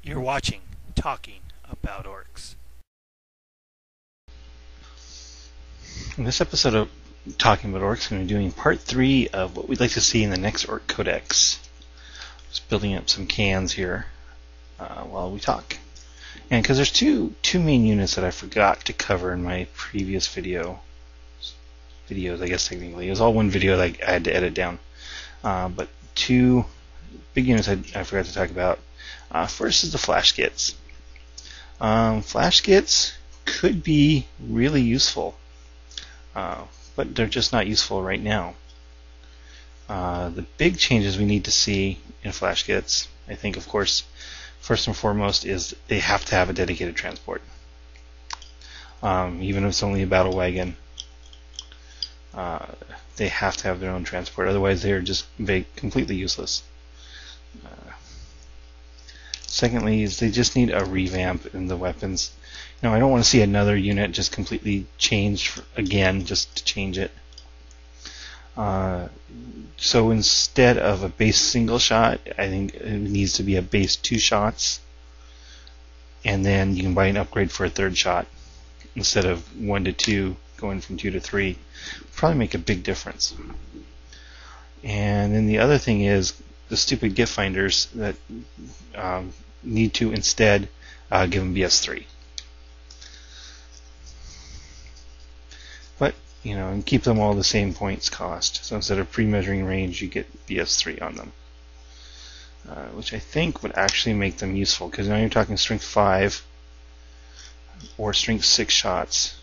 You're watching Talking About Orks. In this episode of Talking About Orks, I'm going to be doing part 3 of what we'd like to see in the next Ork Codex. Just building up some cans here while we talk. And because there's two main units that I forgot to cover in my previous videos, I guess technically. It was all one video that I had to edit down. But two big units I forgot to talk about. First is the flash skits. Flash skits could be really useful, but they're just not useful right now. The big changes we need to see in flash skits, I think, of course, first and foremost, is they have to have a dedicated transport. Even if it's only a battle wagon, they have to have their own transport. Otherwise, they're just completely useless. Secondly, is they just need a revamp in the weapons. I don't want to see another unit just completely changed again, just to change it. So instead of a base single shot, I think it needs to be a base 2 shots, and then you can buy an upgrade for a third shot instead of 1 to 2, going from 2 to 3. Probably make a big difference. And then the other thing is the stupid gift finders that need to instead give them BS3. But and keep them all the same points cost. So instead of pre-measuring range, you get BS3 on them, which I think would actually make them useful, because now you're talking strength 5 or strength 6 shots,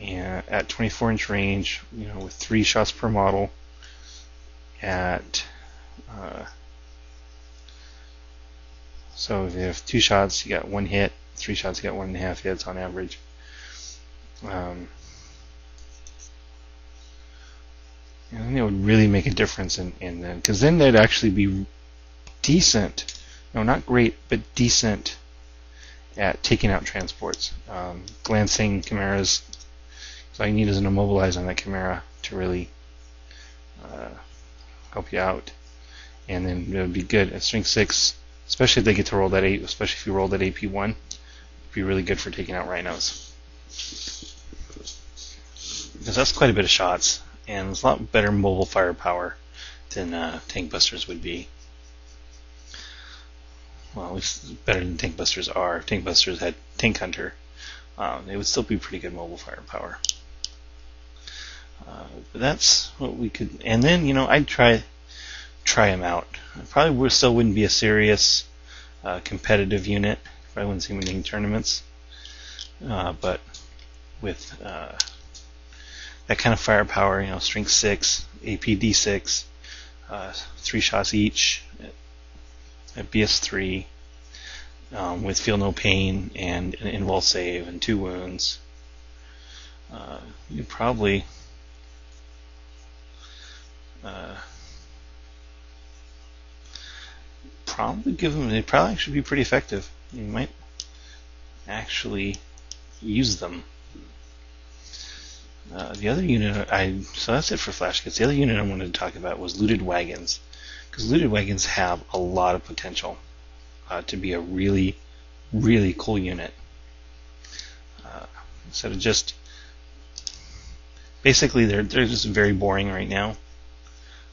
and at 24-inch range, with 3 shots per model. So if you have 2 shots, you got 1 hit. 3 shots, you got 1.5 hits on average. And it would really make a difference in them, because then they'd actually be decent. No, not great, but decent at taking out transports. Glancing chimeras. So all you need is an immobilize on that chimera to really help you out. And then it would be good at strength 6, especially if they get to roll that 8, especially if you roll that AP1. It'd be really good for taking out rhinos. Because that's quite a bit of shots, and it's a lot better mobile firepower than tank busters would be. Well, at least better than tank busters are. If tank busters had tank hunter, they would still be pretty good mobile firepower. But that's what we could. And then I'd try them out. I probably still wouldn't be a serious competitive unit. Probably wouldn't see them in any tournaments. But with that kind of firepower, strength 6, APD6, 3 shots each at BS3, with feel no pain and an invul save and 2 wounds, you'd probably give them. They'd probably actually be pretty effective. You might actually use them. The other unit so that's it for flash kits. The other unit I wanted to talk about was looted wagons, because looted wagons have a lot of potential to be a really, really cool unit. Instead of just basically they're just very boring right now,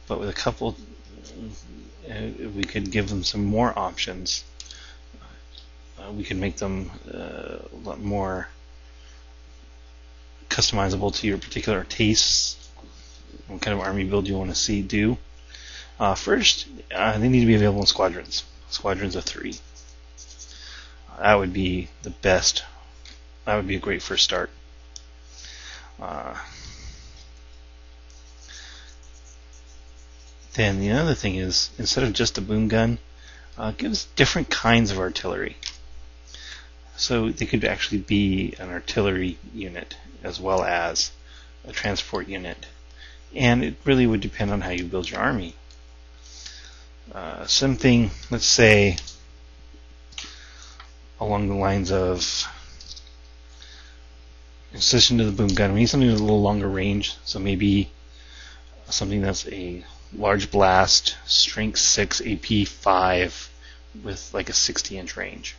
but with a couple, we could give them some more options. We could make them a lot more customizable to your particular tastes, what kind of army build you want to do. First, they need to be available in squadrons of 3. That would be the best. That would be a great first start. Then the other thing is, instead of just a boom gun, give us different kinds of artillery. So they could actually be an artillery unit as well as a transport unit. And it really would depend on how you build your army. Something, let's say, along the lines of, in addition to the boom gun, we need something with a little longer range. So maybe something that's a large blast, strength 6, AP 5 with like a 60-inch range.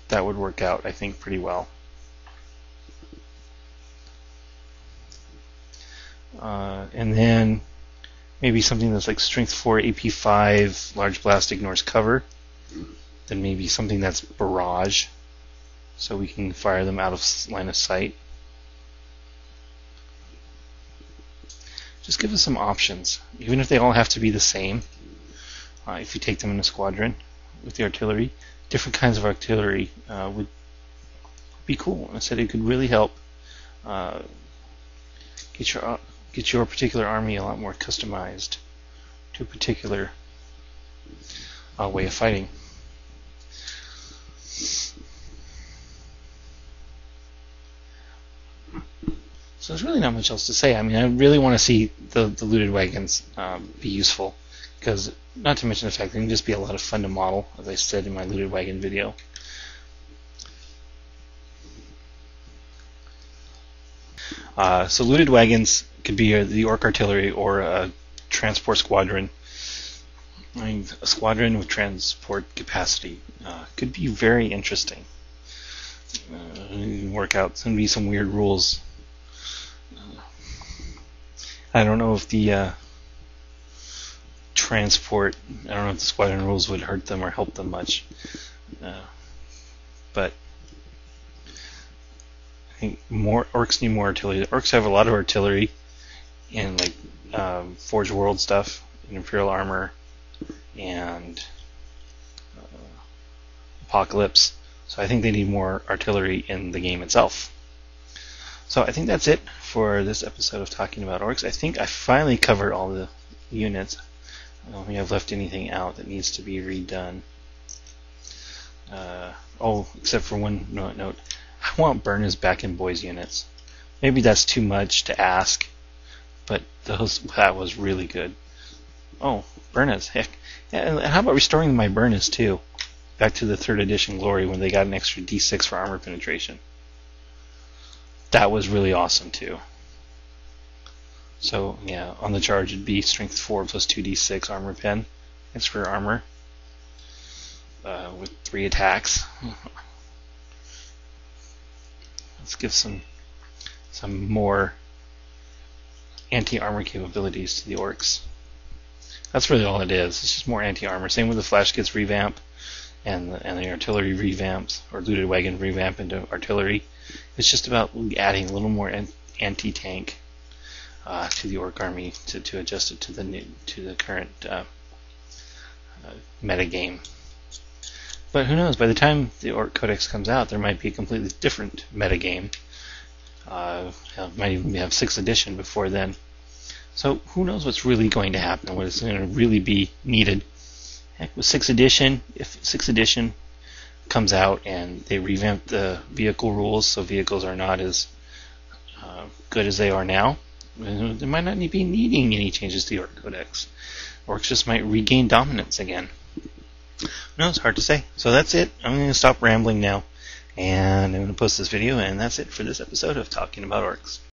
That would work out, I think, pretty well. And then maybe something that's like strength 4, AP 5, large blast ignores cover. Then maybe something that's barrage, so we can fire them out of line of sight. Just give us some options, even if they all have to be the same. If you take them in a squadron with the artillery, different kinds of artillery would be cool. I said it could really help get your particular army a lot more customized to a particular way of fighting. So there's really not much else to say. I mean, I really want to see the looted wagons be useful, because not to mention the fact they can just be a lot of fun to model, as I said in my looted wagon video. So looted wagons could be the Ork artillery or a transport squadron. I mean, a squadron with transport capacity could be very interesting. Work out some be some weird rules. I don't know if the transport, I don't know if the squadron rules would hurt them or help them much. But I think Orks need more artillery. The Orks have a lot of artillery in like Forge World stuff, and Imperial Armor, and Apocalypse. So I think they need more artillery in the game itself. So I think that's it for this episode of Talking About Orks. I think I finally covered all the units. I don't think I've left anything out that needs to be redone. Except for one note. I want Burners back in boys units. Maybe that's too much to ask, but that was really good. Oh, Burners, heck. Yeah, and how about restoring my Burners too? Back to the 3rd edition glory when they got an extra D6 for armor penetration. That was really awesome too. So yeah, on the charge it'd be strength 4 plus 2d6 armor pen. Thanks for armor. With 3 attacks. Let's give some more anti-armor capabilities to the Orks. That's really all it is. It's just more anti-armor. Same with the Flash Kits revamp and the artillery revamps, or looted wagon revamp into artillery. It's just about adding a little more anti-tank to the Ork army to adjust it to the current meta game. But who knows? By the time the Ork Codex comes out, there might be a completely different meta game. Might even have 6th edition before then. So who knows what's really going to happen? What is going to really be needed? Heck, with 6th edition, if 6th edition comes out and they revamp the vehicle rules, so vehicles are not as good as they are now, they might not be needing any changes to the Ork Codex. Orks just might regain dominance again. No, it's hard to say. So that's it. I'm going to stop rambling now, and I'm going to post this video, and that's it for this episode of Talking About Orks.